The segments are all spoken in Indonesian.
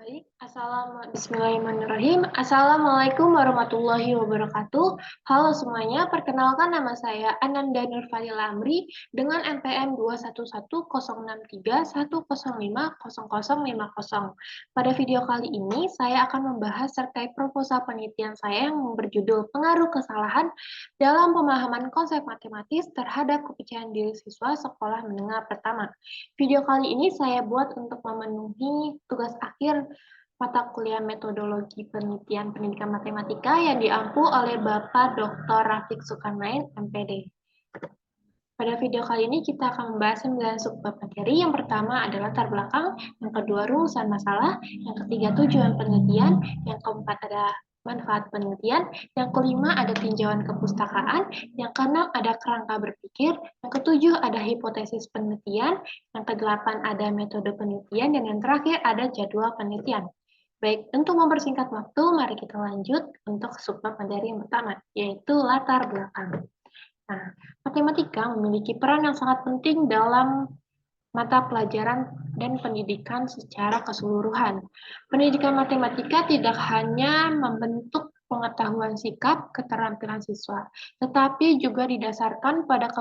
Baik, Bismillahirrahmanirrahim. Assalamualaikum warahmatullahi wabarakatuh. Halo semuanya, perkenalkan nama saya Ananda Nurfadila Amri dengan NPM 2110631050050. Pada video kali ini, saya akan membahas terkait proposal penelitian saya yang berjudul Pengaruh Kesalahan dalam Pemahaman Konsep Matematis terhadap Kepercayaan Diri Siswa Sekolah Menengah Pertama. Video kali ini saya buat untuk memenuhi tugas akhir mata kuliah Metodologi Penelitian Pendidikan Matematika yang diampu oleh Bapak Dr. Rafiq Sukarnain, MPD. Pada video kali ini kita akan membahas 9 subbab materi. Yang pertama adalah latar belakang, yang kedua rumusan masalah, yang ketiga tujuan penelitian, yang keempat ada manfaat penelitian, yang kelima ada tinjauan kepustakaan, yang keenam ada kerangka berpikir, yang ketujuh ada hipotesis penelitian, yang kedelapan ada metode penelitian, dan yang terakhir ada jadwal penelitian. Baik, untuk mempersingkat waktu, mari kita lanjut untuk subbab materi yang pertama, yaitu latar belakang. Nah, matematika memiliki peran yang sangat penting dalam mata pelajaran dan pendidikan secara keseluruhan. Pendidikan matematika tidak hanya membentuk pengetahuan sikap, keterampilan siswa, tetapi juga didasarkan pada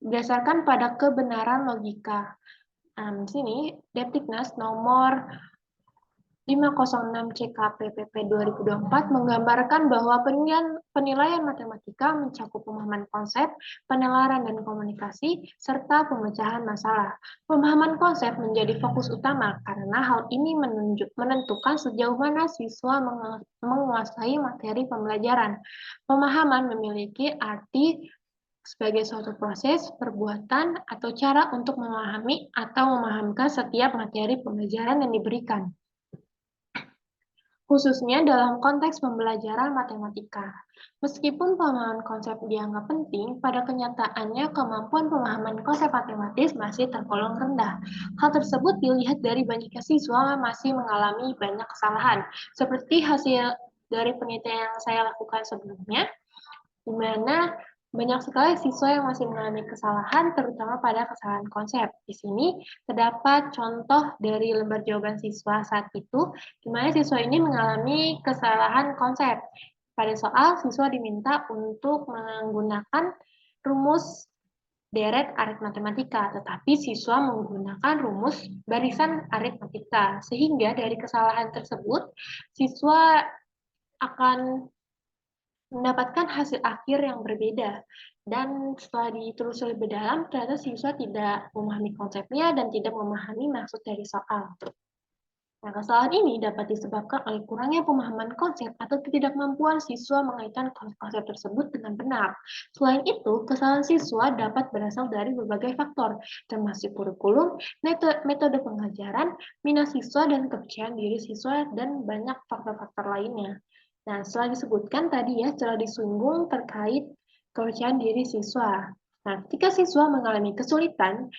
berdasarkan pada kebenaran logika. Di sini, Depdiknas nomor 506 CKPPP 2024 menggambarkan bahwa penilaian matematika mencakup pemahaman konsep, penalaran dan komunikasi, serta pemecahan masalah. Pemahaman konsep menjadi fokus utama karena hal ini menentukan sejauh mana siswa menguasai materi pembelajaran. Pemahaman memiliki arti sebagai suatu proses, perbuatan, atau cara untuk memahami atau memahamkan setiap materi pembelajaran yang diberikan, khususnya dalam konteks pembelajaran matematika. Meskipun pemahaman konsep dianggap penting, pada kenyataannya kemampuan pemahaman konsep matematis masih tergolong rendah. Hal tersebut dilihat dari banyaknya siswa masih mengalami banyak kesalahan, seperti hasil dari penelitian yang saya lakukan sebelumnya, di mana banyak sekali siswa yang masih mengalami kesalahan, terutama pada kesalahan konsep. Di sini terdapat contoh dari lembar jawaban siswa saat itu, di mana siswa ini mengalami kesalahan konsep. Pada soal, siswa diminta untuk menggunakan rumus deret aritmatika, tetapi siswa menggunakan rumus barisan aritmatika. Sehingga dari kesalahan tersebut, siswa akan mendapatkan hasil akhir yang berbeda. Dan setelah ditelusuri lebih dalam, ternyata siswa tidak memahami konsepnya dan tidak memahami maksud dari soal. Nah, kesalahan ini dapat disebabkan oleh kurangnya pemahaman konsep atau ketidakmampuan siswa mengaitkan konsep tersebut dengan benar. Selain itu, kesalahan siswa dapat berasal dari berbagai faktor, termasuk kurikulum, metode pengajaran, minat siswa, dan kepercayaan diri siswa, dan banyak faktor-faktor lainnya. Nah, setelah disebutkan tadi ya, setelah disinggung terkait kepercayaan diri siswa. Nah, ketika siswa mengalami kesulitan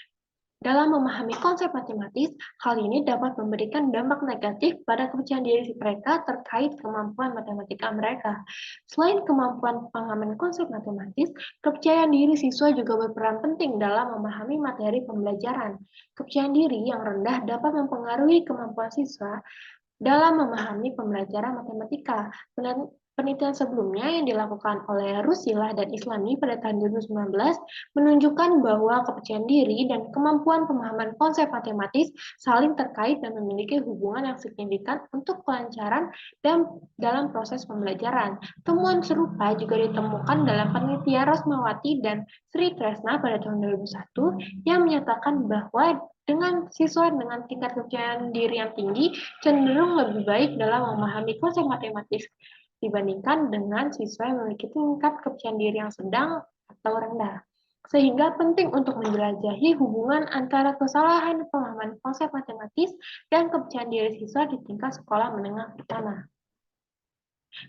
dalam memahami konsep matematis, hal ini dapat memberikan dampak negatif pada kepercayaan diri mereka terkait kemampuan matematika mereka. Selain kemampuan pemahaman konsep matematis, kepercayaan diri siswa juga berperan penting dalam memahami materi pembelajaran. Kepercayaan diri yang rendah dapat mempengaruhi kemampuan siswa dalam memahami pembelajaran matematika. Penelitian sebelumnya yang dilakukan oleh Rusilah dan Islami pada tahun 2019 menunjukkan bahwa kepercayaan diri dan kemampuan pemahaman konsep matematis saling terkait dan memiliki hubungan yang signifikan untuk kelancaran dalam proses pembelajaran. Temuan serupa juga ditemukan dalam penelitian Rosmawati dan Sri Tresna pada tahun 2001 yang menyatakan bahwa dengan siswa dengan tingkat kepercayaan diri yang tinggi cenderung lebih baik dalam memahami konsep matematis dibandingkan dengan siswa yang memiliki tingkat kepercayaan diri yang sedang atau rendah. Sehingga penting untuk menjelajahi hubungan antara kesalahan pemahaman konsep matematis dan kepercayaan diri siswa di tingkat sekolah menengah pertama.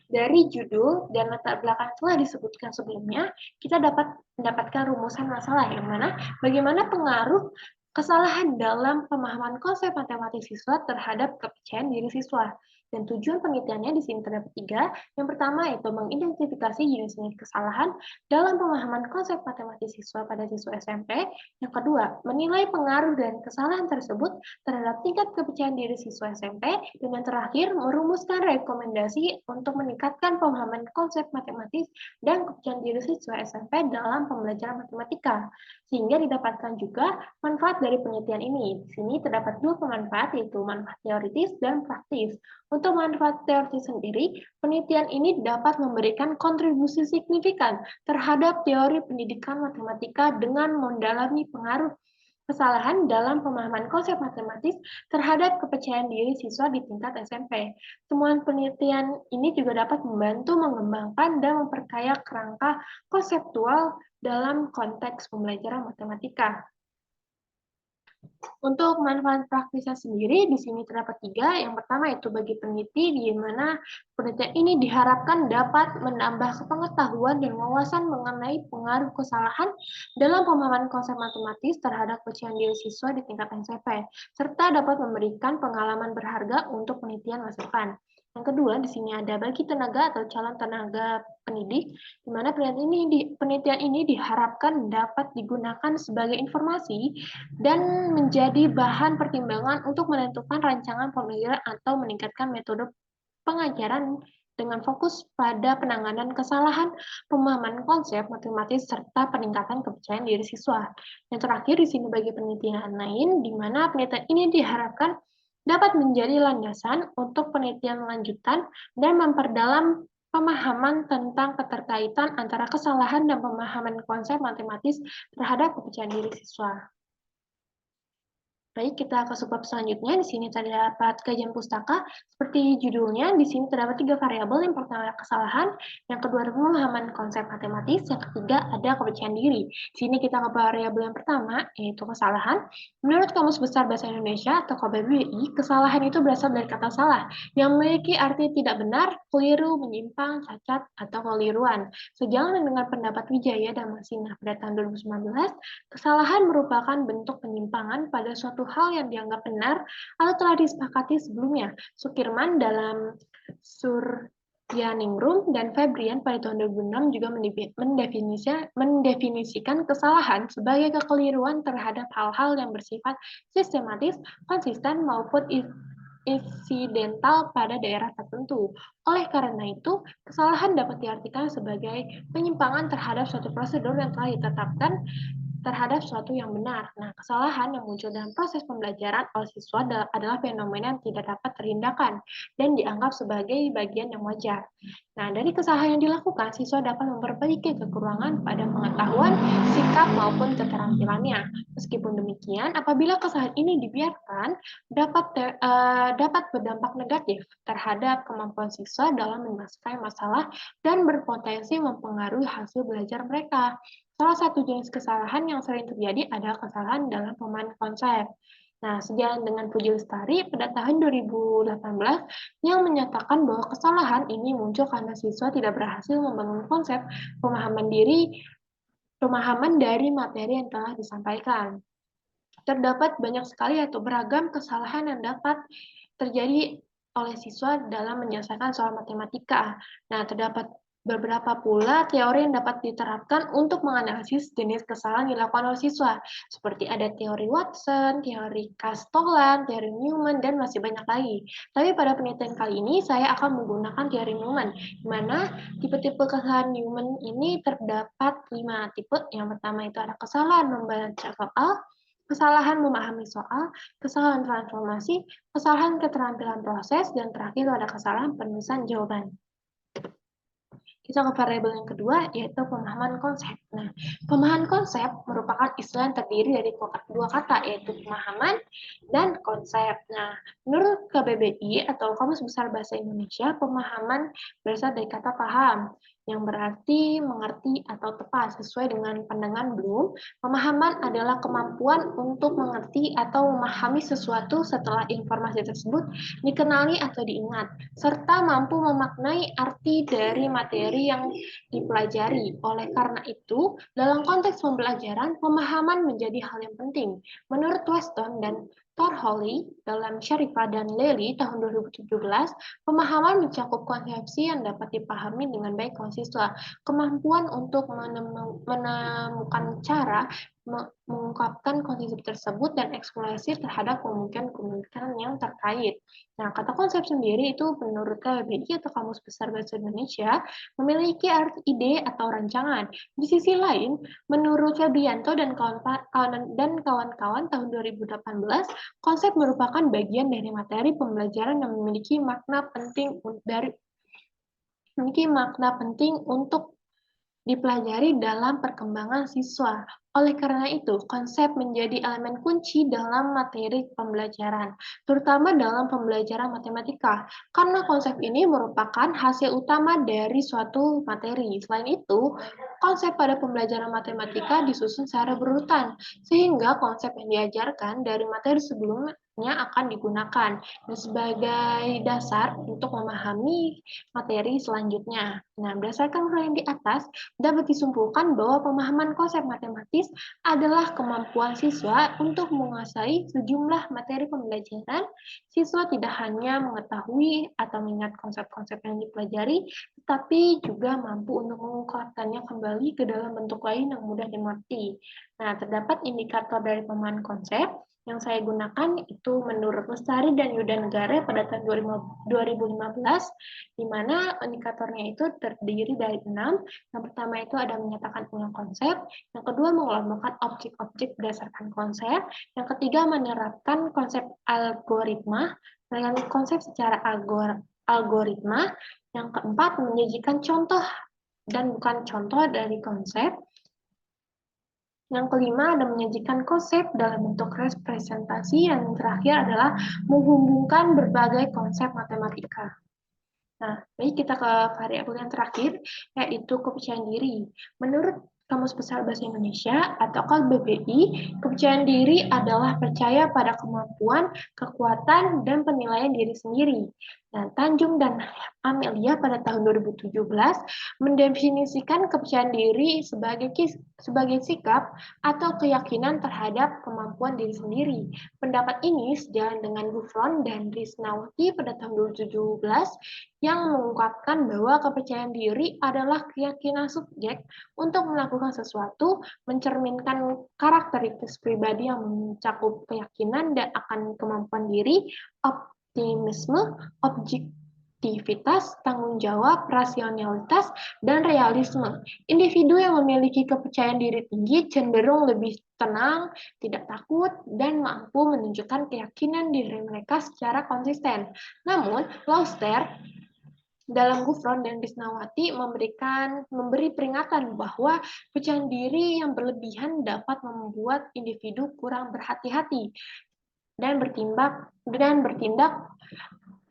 Dari judul dan latar belakang telah disebutkan sebelumnya, kita dapat mendapatkan rumusan masalah yang mana bagaimana pengaruh kesalahan dalam pemahaman konsep matematik siswa terhadap kepercayaan diri siswa. Dan tujuan penelitiannya di sini terdapat 3. Yang pertama itu mengidentifikasi jenis-jenis kesalahan dalam pemahaman konsep matematis siswa pada siswa SMP. Yang kedua, menilai pengaruh dan kesalahan tersebut terhadap tingkat kepercayaan diri siswa SMP. Dan yang terakhir, merumuskan rekomendasi untuk meningkatkan pemahaman konsep matematis dan kepercayaan diri siswa SMP dalam pembelajaran matematika. Sehingga didapatkan juga manfaat dari penelitian ini. Di sini terdapat 2 pemanfaat, yaitu manfaat teoritis dan praktis. Untuk manfaat teoritis sendiri, penelitian ini dapat memberikan kontribusi signifikan terhadap teori pendidikan matematika dengan mendalami pengaruh kesalahan dalam pemahaman konsep matematis terhadap kepercayaan diri siswa di tingkat SMP. Temuan penelitian ini juga dapat membantu mengembangkan dan memperkaya kerangka konseptual dalam konteks pembelajaran matematika. Untuk manfaat praktisnya sendiri, di sini terdapat 3. Yang pertama itu bagi peneliti, di mana penelitian ini diharapkan dapat menambah pengetahuan dan wawasan mengenai pengaruh kesalahan dalam pemahaman konsep matematis terhadap kepercayaan diri siswa di tingkat SMP, serta dapat memberikan pengalaman berharga untuk penelitian masa depan. Yang kedua, di sini ada bagi tenaga atau calon tenaga pendidik, di mana penelitian ini diharapkan dapat digunakan sebagai informasi dan menjadi bahan pertimbangan untuk menentukan rancangan pembelajaran atau meningkatkan metode pengajaran dengan fokus pada penanganan kesalahan, pemahaman konsep matematis, serta peningkatan kepercayaan diri siswa. Yang terakhir di sini bagi penelitian lain, di mana penelitian ini diharapkan dapat menjadi landasan untuk penelitian lanjutan dan memperdalam pemahaman tentang keterkaitan antara kesalahan dan pemahaman konsep matematis terhadap kepercayaan diri siswa. Baik, kita ke subbab selanjutnya. Di sini terdapat kajian pustaka. Seperti judulnya, di sini terdapat 3 variabel. Yang pertama adalah kesalahan, yang kedua adalah pemahaman konsep matematis, yang ketiga ada kepercayaan diri. Di sini kita ke variabel yang pertama, yaitu kesalahan. Menurut Kamus Besar Bahasa Indonesia atau KBBI, kesalahan itu berasal dari kata salah, yang memiliki arti tidak benar, keliru, menyimpang, cacat, atau keliruan. Sejalan dengan pendapat Wijaya dan Masina pada tahun 2019, kesalahan merupakan bentuk penyimpangan pada suatu hal yang dianggap benar atau telah disepakati sebelumnya. Sukirman dalam Suryaningrum dan Febrian pada tahun 2006 juga mendefinisikan kesalahan sebagai kekeliruan terhadap hal-hal yang bersifat sistematis, konsisten, maupun insidental pada daerah tertentu. Oleh karena itu, kesalahan dapat diartikan sebagai penyimpangan terhadap suatu prosedur yang telah ditetapkan terhadap sesuatu yang benar. Nah, kesalahan yang muncul dalam proses pembelajaran oleh siswa adalah fenomena yang tidak dapat terhindarkan dan dianggap sebagai bagian yang wajar. Nah, dari kesalahan yang dilakukan, siswa dapat memperbaiki kekurangan pada pengetahuan, sikap, maupun keterampilannya. Meskipun demikian, apabila kesalahan ini dibiarkan, dapat berdampak negatif terhadap kemampuan siswa dalam menyelesaikan masalah dan berpotensi mempengaruhi hasil belajar mereka. Salah satu jenis kesalahan yang sering terjadi adalah kesalahan dalam pemahaman konsep. Nah, sejalan dengan Puji Lestari pada tahun 2018 yang menyatakan bahwa kesalahan ini muncul karena siswa tidak berhasil membangun konsep pemahaman dari materi yang telah disampaikan. Terdapat banyak sekali atau beragam kesalahan yang dapat terjadi oleh siswa dalam menyelesaikan soal matematika. Nah, terdapat beberapa pula teori yang dapat diterapkan untuk menganalisis jenis kesalahan yang dilakukan oleh siswa, seperti ada teori Watson, teori Castolan, teori Newman, dan masih banyak lagi. Tapi pada penelitian kali ini, saya akan menggunakan teori Newman, di mana tipe-tipe kesalahan Newman ini terdapat 5 tipe. Yang pertama itu ada kesalahan membaca soal, kesalahan memahami soal, kesalahan transformasi, kesalahan keterampilan proses, dan terakhir ada kesalahan penulisan jawaban. Kita ke variabel yang kedua, yaitu pemahaman konsep. Nah, pemahaman konsep merupakan istilah yang terdiri dari 2 kata, yaitu pemahaman dan konsep. Nah, menurut KBBI atau Kamus Besar Bahasa Indonesia, pemahaman berasal dari kata paham, yang berarti mengerti atau tepat sesuai dengan pandangan Bloom. Pemahaman adalah kemampuan untuk mengerti atau memahami sesuatu setelah informasi tersebut dikenali atau diingat, serta mampu memaknai arti dari materi yang dipelajari. Oleh karena itu, dalam konteks pembelajaran, pemahaman menjadi hal yang penting. Menurut Weston dan Holly dalam Sharifah dan Lely tahun 2017, pemahaman mencakup konsepsi yang dapat dipahami dengan baik oleh siswa, kemampuan untuk menemukan cara mengungkapkan konsep tersebut dan eksplorasi terhadap kemungkinan-kemungkinan yang terkait. Nah, kata konsep sendiri itu menurut KBBI atau Kamus Besar Bahasa Indonesia memiliki arti ide atau rancangan. Di sisi lain, menurut Febrianto dan kawan-kawan tahun 2018, konsep merupakan bagian dari materi pembelajaran yang memiliki makna penting untuk dipelajari dalam perkembangan siswa. Oleh karena itu, konsep menjadi elemen kunci dalam materi pembelajaran, terutama dalam pembelajaran matematika, karena konsep ini merupakan hasil utama dari suatu materi. Selain itu, konsep pada pembelajaran matematika disusun secara berurutan, sehingga konsep yang diajarkan dari materi sebelumnya akan digunakan sebagai dasar untuk memahami materi selanjutnya. Nah, berdasarkan hal yang di atas, dapat disimpulkan bahwa pemahaman konsep matematis adalah kemampuan siswa untuk menguasai sejumlah materi pembelajaran. Siswa tidak hanya mengetahui atau mengingat konsep-konsep yang dipelajari, tetapi juga mampu untuk mengungkapkannya kembali ke dalam bentuk lain yang mudah dimengerti. Nah, terdapat indikator dari pemahaman konsep yang saya gunakan itu menurut Lestari dan Yuda Negara pada tahun 2015, di mana indikatornya itu terdiri dari 6. Yang pertama itu ada menyatakan ulang konsep, yang kedua mengelompokkan objek-objek berdasarkan konsep, yang ketiga menerapkan konsep algoritma dengan konsep secara algoritma, yang keempat menyajikan contoh dan bukan contoh dari konsep, yang kelima ada menyajikan konsep dalam bentuk representasi, dan yang terakhir adalah menghubungkan berbagai konsep matematika. Nah, baik kita ke variabel yang terakhir, yaitu kepercayaan diri. Menurut Kamus Besar Bahasa Indonesia atau KBBI, kepercayaan diri adalah percaya pada kemampuan, kekuatan, dan penilaian diri sendiri. Nah, Tanjung dan Amelia pada tahun 2017 mendefinisikan kepercayaan diri sebagai sikap atau keyakinan terhadap kemampuan diri sendiri. Pendapat ini sejalan dengan Gufron dan Risnawati pada tahun 2017 yang mengungkapkan bahwa kepercayaan diri adalah keyakinan subjek untuk melakukan sesuatu, mencerminkan karakteristik pribadi yang mencakup keyakinan dan akan kemampuan diri, optimisme, objektivitas, tanggung jawab, rasionalitas, dan realisme. Individu yang memiliki kepercayaan diri tinggi cenderung lebih tenang, tidak takut, dan mampu menunjukkan keyakinan diri mereka secara konsisten. Namun, Lauster dalam Gufron dan Risnawati memberi peringatan bahwa kepercayaan diri yang berlebihan dapat membuat individu kurang berhati-hati dan bertindak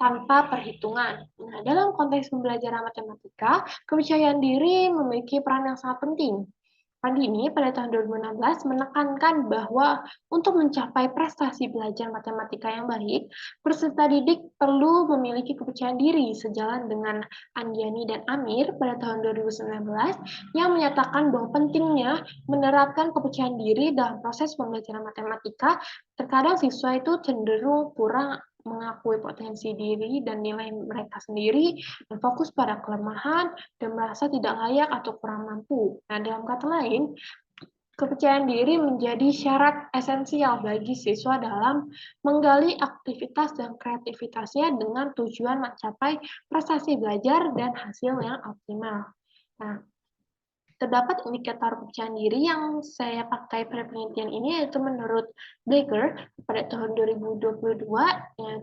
tanpa perhitungan. Nah, dalam konteks pembelajaran matematika, kepercayaan diri memiliki peran yang sangat penting. Pandini pada tahun 2016 menekankan bahwa untuk mencapai prestasi belajar matematika yang baik, peserta didik perlu memiliki kepercayaan diri sejalan dengan Andiani dan Amir pada tahun 2019 yang menyatakan bahwa pentingnya menerapkan kepercayaan diri dalam proses pembelajaran matematika. Terkadang siswa itu cenderung kurang mengakui potensi diri dan nilai mereka sendiri dan fokus pada kelemahan dan merasa tidak layak atau kurang mampu. Nah, dalam kata lain, kepercayaan diri menjadi syarat esensial bagi siswa dalam menggali aktivitas dan kreativitasnya dengan tujuan mencapai prestasi belajar dan hasil yang optimal. Nah, terdapat indikator kepercayaan diri yang saya pakai pada penelitian ini, yaitu menurut Blaker pada tahun 2022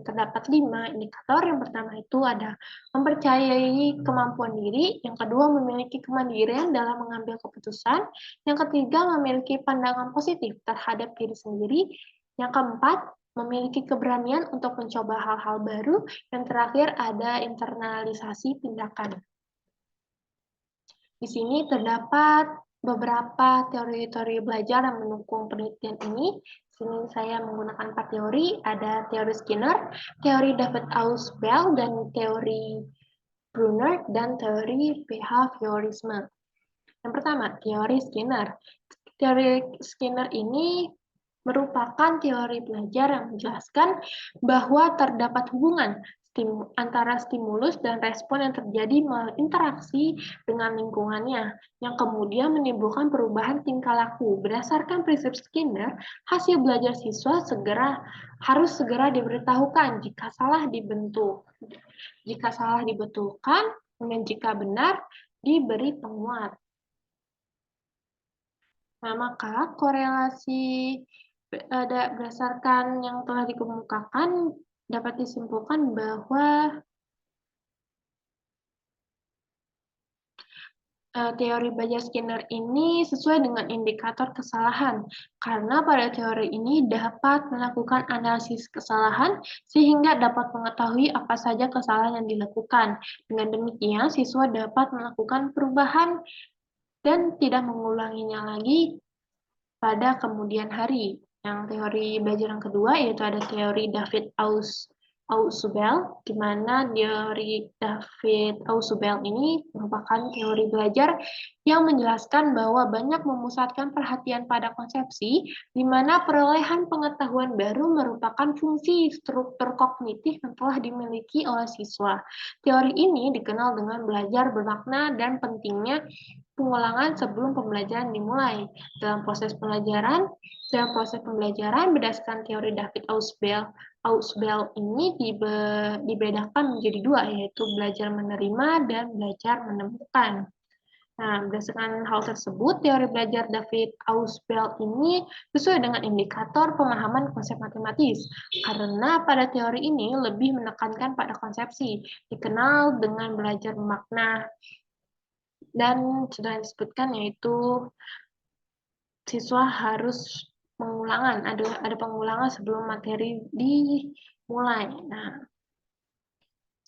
terdapat 5 indikator. Yang pertama itu ada mempercayai kemampuan diri, yang kedua memiliki kemandirian dalam mengambil keputusan, yang ketiga memiliki pandangan positif terhadap diri sendiri, yang keempat memiliki keberanian untuk mencoba hal-hal baru, dan terakhir ada internalisasi tindakan. Di sini terdapat beberapa teori-teori belajar yang mendukung penelitian ini. Di sini saya menggunakan 4 teori, ada teori Skinner, teori David Ausubel, dan teori Brunner, dan teori behaviorisme. Yang pertama, teori Skinner. Teori Skinner ini merupakan teori belajar yang menjelaskan bahwa terdapat hubungan antara stimulus dan respon yang terjadi melalui interaksi dengan lingkungannya, yang kemudian menimbulkan perubahan tingkah laku. Berdasarkan prinsip Skinner, hasil belajar siswa harus segera diberitahukan jika salah dibetulkan, dan jika benar diberi penguat. Nah, maka korelasi berdasarkan yang telah dikemukakan dapat disimpulkan bahwa teori belajar Skinner ini sesuai dengan indikator kesalahan, karena pada teori ini dapat melakukan analisis kesalahan sehingga dapat mengetahui apa saja kesalahan yang dilakukan. Dengan demikian, siswa dapat melakukan perubahan dan tidak mengulanginya lagi pada kemudian hari. Yang teori belajar yang kedua yaitu ada teori David Ausubel, di mana teori David Ausubel ini merupakan teori belajar yang menjelaskan bahwa banyak memusatkan perhatian pada konsepsi, di mana perolehan pengetahuan baru merupakan fungsi struktur kognitif yang telah dimiliki oleh siswa. Teori ini dikenal dengan belajar bermakna dan pentingnya pengulangan sebelum pembelajaran dimulai. Dalam proses pembelajaran berdasarkan teori David Ausubel ini dibedakan menjadi dua, yaitu belajar menerima dan belajar menemukan. Nah, berdasarkan hal tersebut, teori belajar David Ausubel ini sesuai dengan indikator pemahaman konsep matematis, karena pada teori ini lebih menekankan pada konsepsi, dikenal dengan belajar makna, dan sudah disebutkan yaitu siswa harus ada pengulangan sebelum materi dimulai. Nah,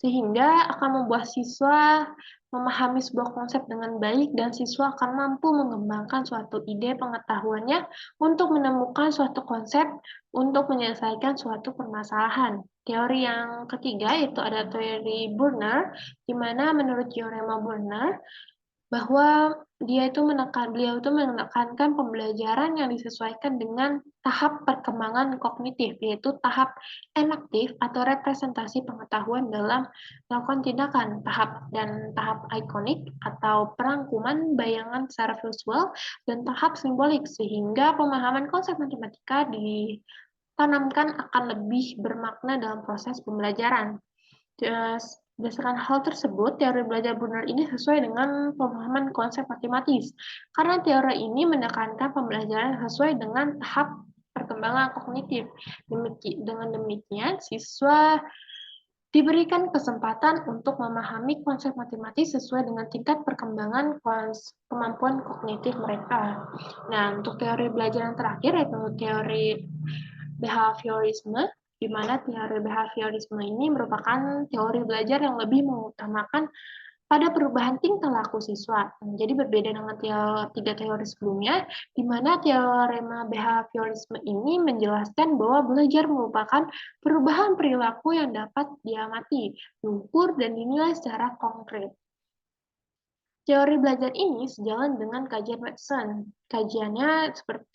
sehingga akan membuat siswa memahami sebuah konsep dengan baik dan siswa akan mampu mengembangkan suatu ide pengetahuannya untuk menemukan suatu konsep untuk menyelesaikan suatu permasalahan. Teori yang ketiga itu ada teori Burner, di mana menurut teorema Burner bahwa beliau itu menekankan pembelajaran yang disesuaikan dengan tahap perkembangan kognitif, yaitu tahap enaktif atau representasi pengetahuan dalam melakukan tindakan, tahap ikonik atau perangkuman bayangan secara visual, dan tahap simbolik, sehingga pemahaman konsep matematika ditanamkan akan lebih bermakna dalam proses pembelajaran. Berdasarkan hal tersebut, teori belajar benar ini sesuai dengan pemahaman konsep matematis, karena teori ini menekankan pembelajaran sesuai dengan tahap perkembangan kognitif. Dengan demikian, siswa diberikan kesempatan untuk memahami konsep matematis sesuai dengan tingkat perkembangan kemampuan kognitif mereka. Nah, untuk teori belajar yang terakhir yaitu teori behaviorisme, di mana teori behaviorisme ini merupakan teori belajar yang lebih mengutamakan pada perubahan tingkah laku siswa. Jadi berbeda dengan tiga teori sebelumnya, di mana teorema behaviorisme ini menjelaskan bahwa belajar merupakan perubahan perilaku yang dapat diamati, diukur, dan dinilai secara konkret. Teori belajar ini sejalan dengan kajian Watson. Kajiannya seperti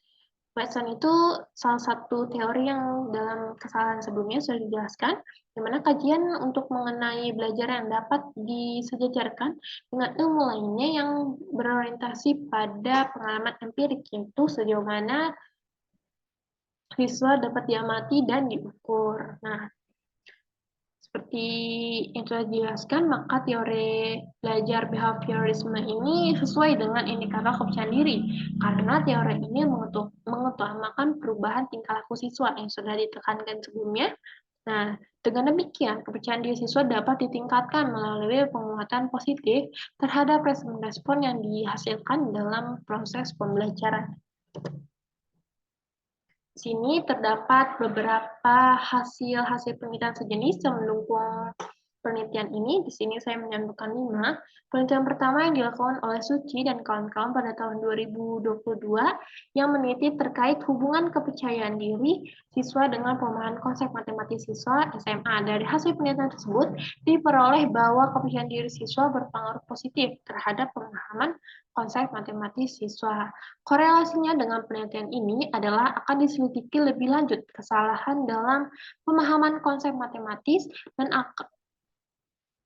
Watson itu salah satu teori yang dalam kesalahan sebelumnya sudah dijelaskan, di mana kajian untuk mengenai belajar yang dapat disejajarkan dengan ilmu lainnya yang berorientasi pada pengalaman empirik, yaitu sejauh mana siswa dapat diamati dan diukur. Nah, seperti yang telah dijelaskan, maka teori belajar behaviorisme ini sesuai dengan indikator kepercayaan diri, karena teori ini mengutamakan perubahan tingkah laku siswa yang sudah ditekankan sebelumnya. Nah, dengan demikian, kepercayaan diri siswa dapat ditingkatkan melalui penguatan positif terhadap respon-respon yang dihasilkan dalam proses pembelajaran. Di sini terdapat beberapa hasil penelitian sejenis yang mendukung Penelitian ini, di sini saya menyantumkan 5. Penelitian pertama yang dilakukan oleh Suci dan kawan-kawan pada tahun 2022 yang meneliti terkait hubungan kepercayaan diri siswa dengan pemahaman konsep matematis siswa SMA. Dari hasil penelitian tersebut, diperoleh bahwa kepercayaan diri siswa berpengaruh positif terhadap pemahaman konsep matematis siswa. Korelasinya dengan penelitian ini adalah akan diselidiki lebih lanjut kesalahan dalam pemahaman konsep matematis dan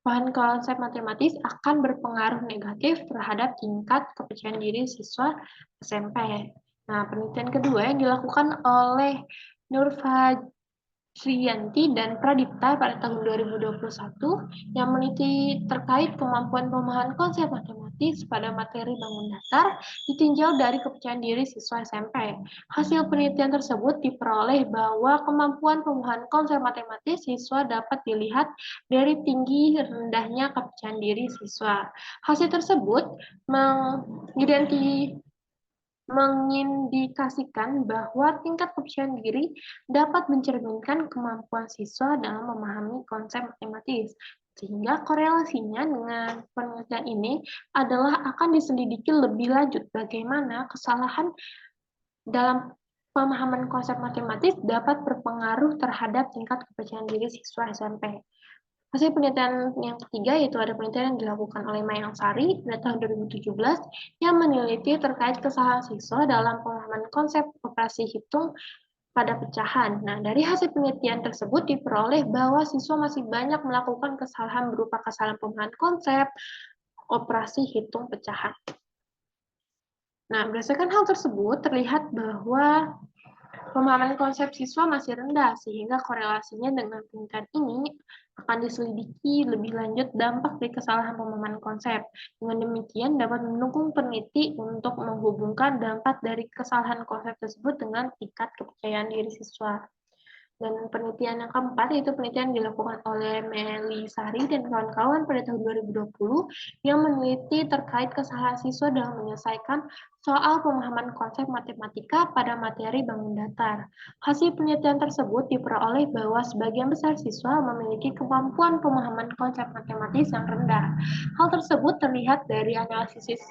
bahan konsep matematis akan berpengaruh negatif terhadap tingkat kepercayaan diri siswa SMP. Nah, penelitian kedua yang dilakukan oleh Nurfa Sriyanti dan Pradipta pada tahun 2021 yang meneliti terkait kemampuan pemahaman konsep matematis pada materi bangun datar ditinjau dari kepercayaan diri siswa SMP. Hasil penelitian tersebut diperoleh bahwa kemampuan pemahaman konsep matematis siswa dapat dilihat dari tinggi rendahnya kepercayaan diri siswa. Hasil tersebut mengindikasikan bahwa tingkat kepercayaan diri dapat mencerminkan kemampuan siswa dalam memahami konsep matematis. Sehingga korelasinya dengan penelitian ini adalah akan diselidiki lebih lanjut bagaimana kesalahan dalam pemahaman konsep matematis dapat berpengaruh terhadap tingkat kepercayaan diri siswa SMP. Hasil penelitian yang ketiga yaitu ada penelitian yang dilakukan oleh Mayang Sari pada tahun 2017 yang meneliti terkait kesalahan siswa dalam pemahaman konsep operasi hitung pada pecahan. Nah, dari hasil penelitian tersebut diperoleh bahwa siswa masih banyak melakukan kesalahan berupa kesalahan pemahaman konsep operasi hitung pecahan. Nah, berdasarkan hal tersebut terlihat bahwa pemahaman konsep siswa masih rendah, sehingga korelasinya dengan penelitian ini akan diselidiki lebih lanjut dampak dari kesalahan pemahaman konsep. Dengan demikian, dapat mendukung peneliti untuk menghubungkan dampak dari kesalahan konsep tersebut dengan tingkat kepercayaan diri siswa. Dan penelitian yang keempat yaitu penelitian yang dilakukan oleh Meli Sari dan kawan-kawan pada tahun 2020 yang meneliti terkait kesalahan siswa dalam menyelesaikan soal pemahaman konsep matematika pada materi bangun datar. Hasil penelitian tersebut diperoleh bahwa sebagian besar siswa memiliki kemampuan pemahaman konsep matematis yang rendah. Hal tersebut terlihat dari analisis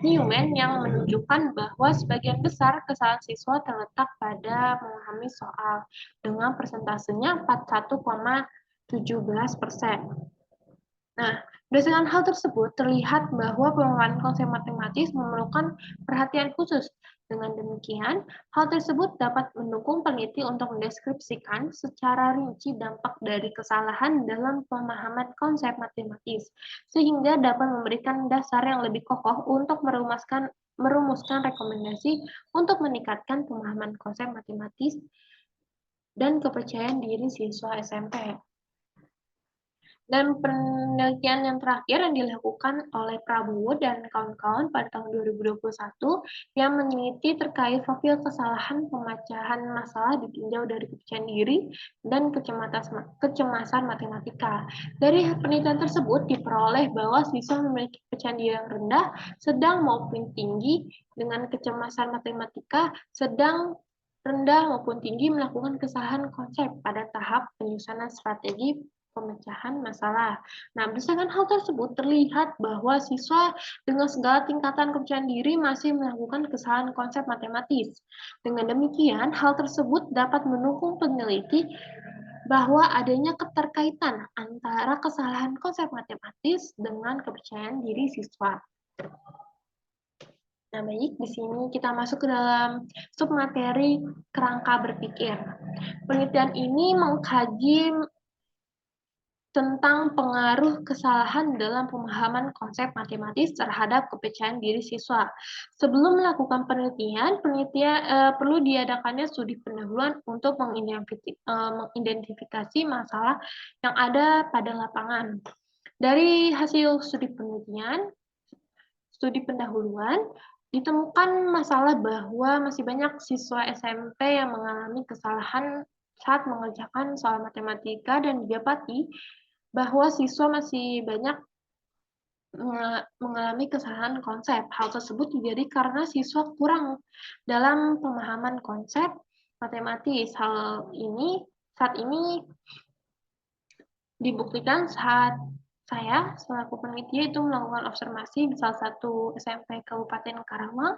Newman yang menunjukkan bahwa sebagian besar kesalahan siswa terletak pada memahami soal dengan persentasenya 41,17%. Nah, berdasarkan hal tersebut, terlihat bahwa pemahaman konsep matematis memerlukan perhatian khusus. Dengan demikian, hal tersebut dapat mendukung peneliti untuk mendeskripsikan secara rinci dampak dari kesalahan dalam pemahaman konsep matematis, sehingga dapat memberikan dasar yang lebih kokoh untuk merumuskan rekomendasi untuk meningkatkan pemahaman konsep matematis dan kepercayaan diri siswa SMP. Dan penelitian yang terakhir yang dilakukan oleh Prabowo dan kawan-kawan pada tahun 2021 yang meneliti terkait profil kesalahan pemecahan masalah ditinjau dari kepercayaan diri dan kecemasan matematika. Dari penelitian tersebut diperoleh bahwa siswa memiliki kepercayaan diri yang rendah, sedang maupun tinggi dengan kecemasan matematika, sedang rendah maupun tinggi melakukan kesalahan konsep pada tahap penyusunan strategi pemecahan masalah. Nah, berdasarkan hal tersebut terlihat bahwa siswa dengan segala tingkatan kepercayaan diri masih melakukan kesalahan konsep matematis. Dengan demikian, hal tersebut dapat mendukung peneliti bahwa adanya keterkaitan antara kesalahan konsep matematis dengan kepercayaan diri siswa. Nah, baik, di sini kita masuk ke dalam submateri kerangka berpikir. Penelitian ini mengkaji tentang pengaruh kesalahan dalam pemahaman konsep matematis terhadap kepercayaan diri siswa. Sebelum melakukan penelitian perlu diadakannya studi pendahuluan untuk mengidentifikasi masalah yang ada pada lapangan. Dari hasil studi pendahuluan, ditemukan masalah bahwa masih banyak siswa SMP yang mengalami kesalahan saat mengerjakan soal matematika dan didapati bahwa siswa masih banyak mengalami kesalahan konsep. Hal tersebut terjadi karena siswa kurang dalam pemahaman konsep matematis. Saat ini dibuktikan saat saya selaku peneliti itu melakukan observasi di salah satu SMP Kabupaten Karawang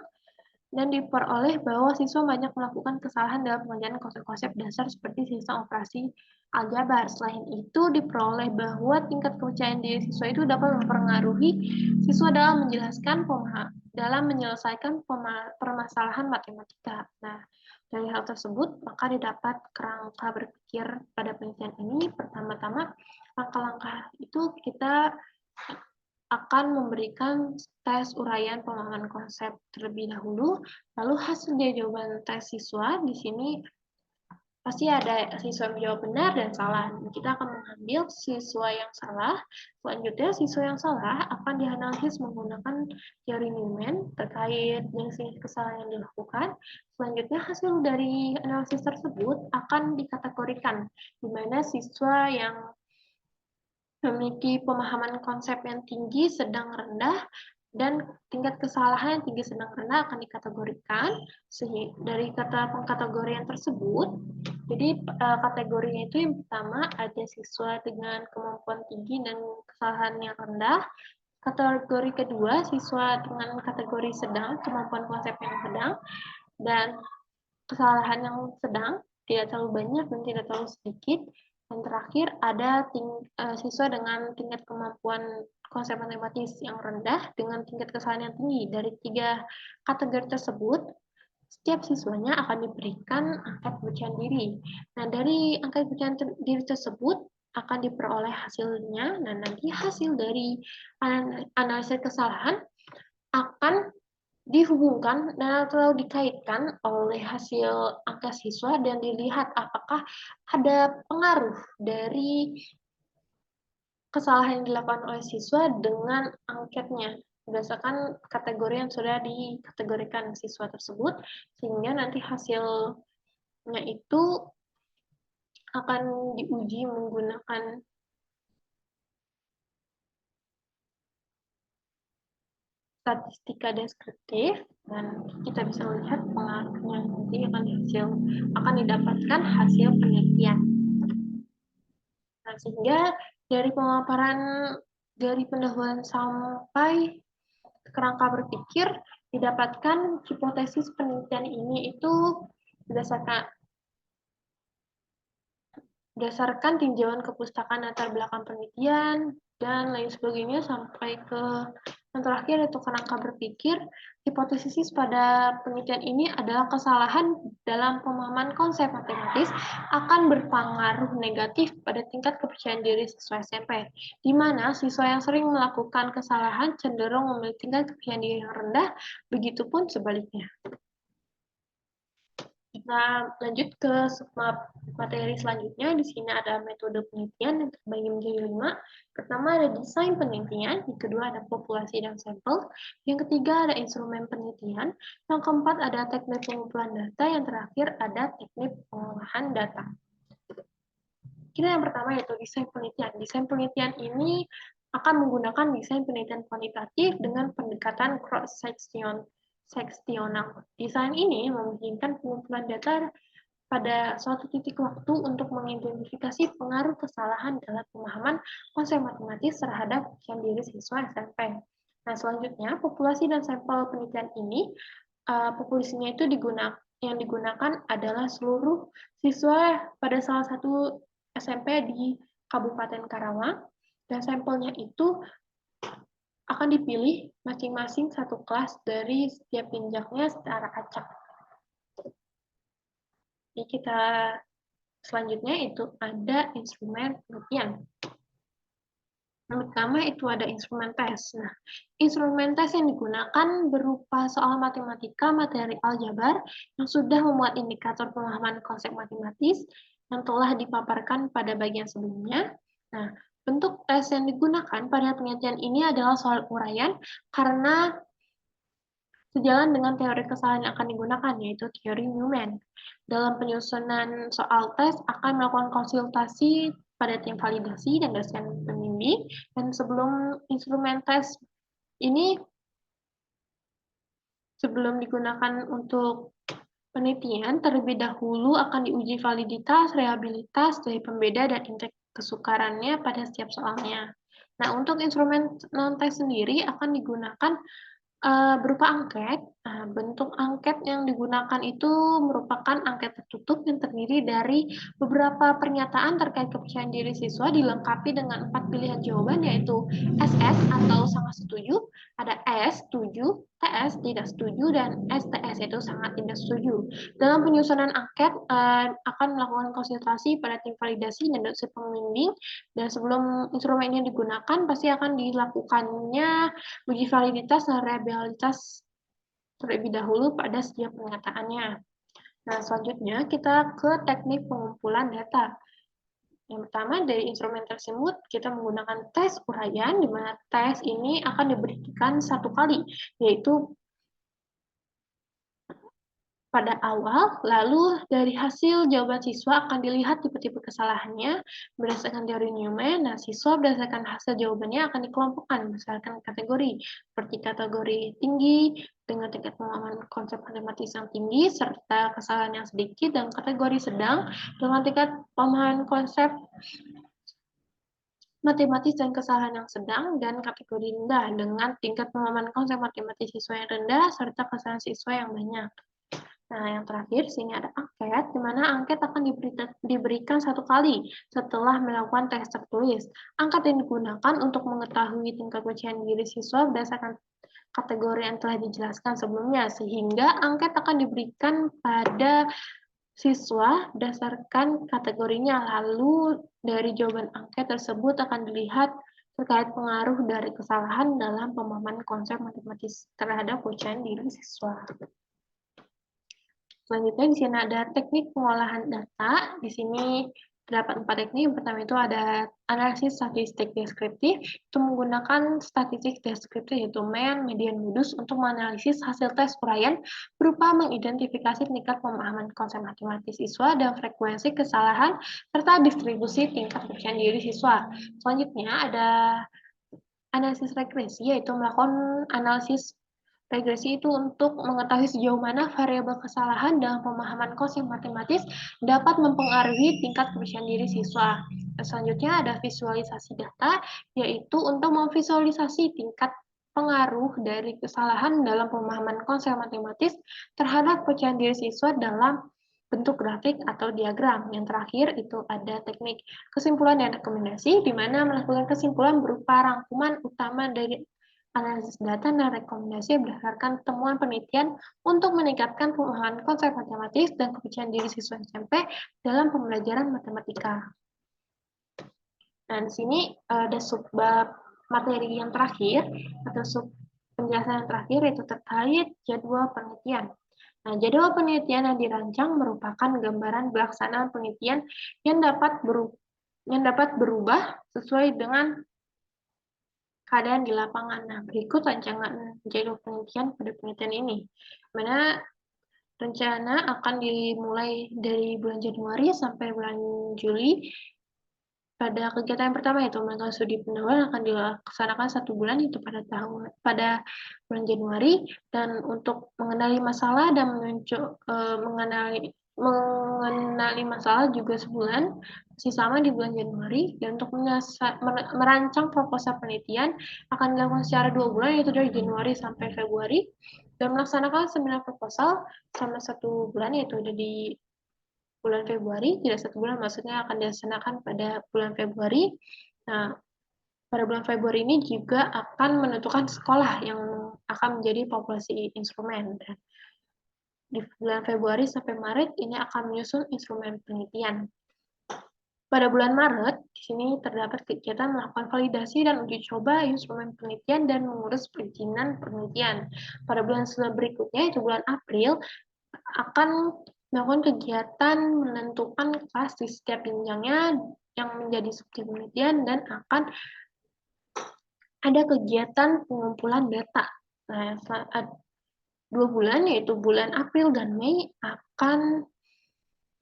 dan diperoleh bahwa siswa banyak melakukan kesalahan dalam pengerjaan konsep-konsep dasar seperti sistem operasi aljabar. Selain itu, diperoleh bahwa tingkat kepercayaan diri siswa itu dapat mempengaruhi siswa dalam menyelesaikan permasalahan matematika. Nah, dari hal tersebut, maka didapat kerangka berpikir pada penelitian ini. Pertama-tama, langkah-langkah itu kita akan memberikan tes uraian pemahaman konsep terlebih dahulu, lalu hasil dari jawaban tes siswa di sini pasti ada siswa yang menjawab benar dan salah. Kita akan mengambil siswa yang salah. Selanjutnya, siswa yang salah akan dianalisis menggunakan teori Newman terkait jenis kesalahan yang dilakukan. Selanjutnya, hasil dari analisis tersebut akan dikategorikan, di mana siswa yang memiliki pemahaman konsep yang tinggi, sedang, rendah, dan tingkat kesalahan yang tinggi, sedang, rendah akan dikategorikan. Dari kata pengkategorian tersebut, jadi kategorinya itu yang pertama ada siswa dengan kemampuan tinggi dan kesalahan yang rendah. Kategori kedua, siswa dengan kategori sedang, kemampuan konsep yang sedang, dan kesalahan yang sedang, tidak terlalu banyak dan tidak terlalu sedikit. Dan terakhir ada siswa dengan tingkat kemampuan konsep matematis yang rendah dengan tingkat kesalahan yang tinggi. Dari 3 kategori tersebut, setiap siswanya akan diberikan angka kepercayaan diri. Nah, dari angka kepercayaan diri tersebut akan diperoleh hasilnya. Nah, nanti hasil dari analisis kesalahan akan dihubungkan dan atau dikaitkan oleh hasil angka siswa dan dilihat apakah ada pengaruh dari kesalahan yang dilakukan oleh siswa dengan angketnya berdasarkan kategori yang sudah dikategorikan siswa tersebut, sehingga nanti hasilnya itu akan diuji menggunakan statistika deskriptif dan kita bisa melihat pengaruhnya nanti akan didapatkan hasil penelitian. Nah, sehingga dari pemaparan dari pendahuluan sampai kerangka berpikir didapatkan hipotesis penelitian ini itu berdasarkan tinjauan kepustakaan latar belakang penelitian dan lain sebagainya sampai ke yang terakhir yaitu kerangka berpikir. Hipotesis pada penelitian ini adalah kesalahan dalam pemahaman konsep matematis akan berpengaruh negatif pada tingkat kepercayaan diri siswa SMP, di mana siswa yang sering melakukan kesalahan cenderung memiliki tingkat kepercayaan diri yang rendah, begitupun sebaliknya. Kita lanjut ke materi selanjutnya. Di sini ada metode penelitian yang terbagi menjadi 5. Pertama ada desain penelitian, yang kedua ada populasi dan sampel, yang ketiga ada instrumen penelitian, yang keempat ada teknik pengumpulan data, yang terakhir ada teknik pengolahan data. Kita yang pertama yaitu desain penelitian. Desain penelitian ini akan menggunakan desain penelitian kuantitatif dengan pendekatan cross-sectional. Desain ini memungkinkan pengumpulan data pada suatu titik waktu untuk mengidentifikasi pengaruh kesalahan dalam pemahaman konsep matematis terhadap kepercayaan diri siswa SMP. Nah, selanjutnya, populasi dan sampel penelitian ini, populasinya itu yang digunakan adalah seluruh siswa pada salah satu SMP di Kabupaten Karawang, dan sampelnya itu akan dipilih masing-masing satu kelas dari setiap jenjangnya secara acak. Jadi kita selanjutnya itu ada instrumen penelitian. Yang pertama itu ada instrumen tes. Nah, instrumen tes yang digunakan berupa soal matematika materi aljabar yang sudah memuat indikator pemahaman konsep matematis yang telah dipaparkan pada bagian sebelumnya. Nah, bentuk tes yang digunakan pada penelitian ini adalah soal uraian karena sejalan dengan teori kesalahan yang akan digunakan, yaitu teori Newman. Dalam penyusunan soal tes akan melakukan konsultasi pada tim validasi dan dosen pembimbing, dan sebelum instrumen tes ini sebelum digunakan untuk Penelitian terlebih dahulu akan diuji validitas, reliabilitas dari pembeda dan indeks kesukarannya pada setiap soalnya. Nah, untuk instrumen non-tes sendiri akan digunakan berupa angket. Nah, bentuk angket yang digunakan itu merupakan angket tertutup yang terdiri dari beberapa pernyataan terkait kepercayaan diri siswa dilengkapi dengan 4 pilihan jawaban, yaitu SS atau sangat setuju, ada S, setuju, TS, tidak setuju, dan STS, yaitu sangat tidak setuju. Dalam penyusunan angket akan melakukan konsultasi pada tim validasi dan dosen pembimbing, dan sebelum instrumen ini digunakan pasti akan dilakukannya uji validitas dan reliabilitas terlebih dahulu pada setiap pernyataannya. Nah, selanjutnya kita ke teknik pengumpulan data. Yang pertama, dari instrumen tersebut kita menggunakan tes uraian, di mana tes ini akan diberikan satu kali, yaitu pada awal, lalu dari hasil jawaban siswa akan dilihat tipe-tipe kesalahannya berdasarkan teori Newman. Nah, siswa berdasarkan hasil jawabannya akan dikelompokkan berdasarkan kategori, seperti kategori tinggi dengan tingkat pemahaman konsep matematis yang tinggi, serta kesalahan yang sedikit, dan kategori sedang dengan tingkat pemahaman konsep matematis dan kesalahan yang sedang, dan kategori rendah dengan tingkat pemahaman konsep matematis siswa yang rendah, serta kesalahan siswa yang banyak. Nah, yang terakhir, sini ada angket, di mana angket akan diberikan satu kali setelah melakukan tes tertulis. Angket yang digunakan untuk mengetahui tingkat kepercayaan diri siswa berdasarkan kategori yang telah dijelaskan sebelumnya, sehingga angket akan diberikan pada siswa berdasarkan kategorinya. Lalu, dari jawaban angket tersebut akan dilihat terkait pengaruh dari kesalahan dalam pemahaman konsep matematis terhadap kepercayaan diri siswa. Selanjutnya di sini ada teknik pengolahan data. Di sini terdapat 4 teknik. Yang pertama itu ada analisis statistik deskriptif. Itu menggunakan statistik deskriptif yaitu mean, median, modus untuk menganalisis hasil tes uraian berupa mengidentifikasi tingkat pemahaman konsep matematis siswa dan frekuensi kesalahan serta distribusi tingkat kepercayaan diri siswa. Selanjutnya ada analisis regresi, yaitu melakukan analisis regresi itu untuk mengetahui sejauh mana variabel kesalahan dalam pemahaman konsep matematis dapat mempengaruhi tingkat kepercayaan diri siswa. Selanjutnya ada visualisasi data, yaitu untuk memvisualisasi tingkat pengaruh dari kesalahan dalam pemahaman konsep matematis terhadap kepercayaan diri siswa dalam bentuk grafik atau diagram. Yang terakhir itu ada teknik kesimpulan dan rekomendasi, di mana melakukan kesimpulan berupa rangkuman utama dari analisis data dan rekomendasi berdasarkan temuan penelitian untuk meningkatkan pemahaman konsep matematis dan kepercayaan diri siswa SMP dalam pembelajaran matematika. Nah, di sini ada subbab materi yang terakhir atau sub penjelasan yang terakhir itu terkait jadwal penelitian. Nah, jadwal penelitian yang dirancang merupakan gambaran pelaksanaan penelitian yang dapat berubah sesuai dengan keadaan di lapangan. Nah, berikut rancangan jadwal penelitian pada penelitian ini. Mana rencana akan dimulai dari bulan Januari sampai bulan Juli. Pada kegiatan yang pertama yaitu melakukan studi pendahuluan akan dilaksanakan 1 bulan itu pada bulan Januari, dan untuk mengenali masalah dan mengenali masalah juga sebulan, masih sama di bulan Januari. Dan untuk merancang proposal penelitian akan dilakukan secara 2 bulan, yaitu dari Januari sampai Februari, dan melaksanakan seminar proposal selama 1 bulan, yaitu ada di bulan Februari, tidak 1 bulan, maksudnya akan dilaksanakan pada bulan Februari. Nah, pada bulan Februari ini juga akan menentukan sekolah yang akan menjadi populasi instrumen. Dan di bulan Februari sampai Maret ini akan menyusun instrumen penelitian. Pada bulan Maret, di sini terdapat kegiatan melakukan validasi dan uji coba instrumen penelitian dan mengurus perizinan penelitian. Pada bulan berikutnya, itu bulan April, akan melakukan kegiatan menentukan kelas di setiap jenjangnya yang menjadi subjek penelitian, dan akan ada kegiatan pengumpulan data. Nah, saat 2 bulan, yaitu bulan April dan Mei, akan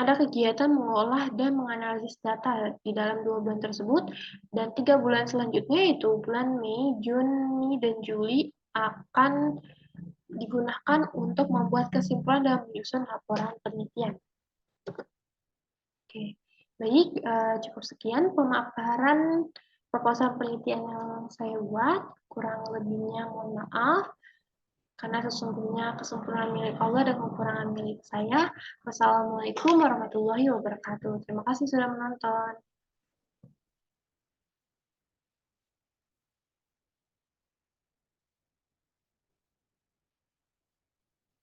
ada kegiatan mengolah dan menganalisis data di dalam 2 bulan tersebut, dan 3 bulan selanjutnya, yaitu bulan Mei, Juni, dan Juli, akan digunakan untuk membuat kesimpulan dan menyusun laporan penelitian. Oke, baik, cukup sekian pemaparan proposal penelitian yang saya buat. Kurang lebihnya mohon maaf, karena sesungguhnya kesempurnaan milik Allah dan kekurangan milik saya. Wassalamualaikum warahmatullahi wabarakatuh. Terima kasih sudah menonton.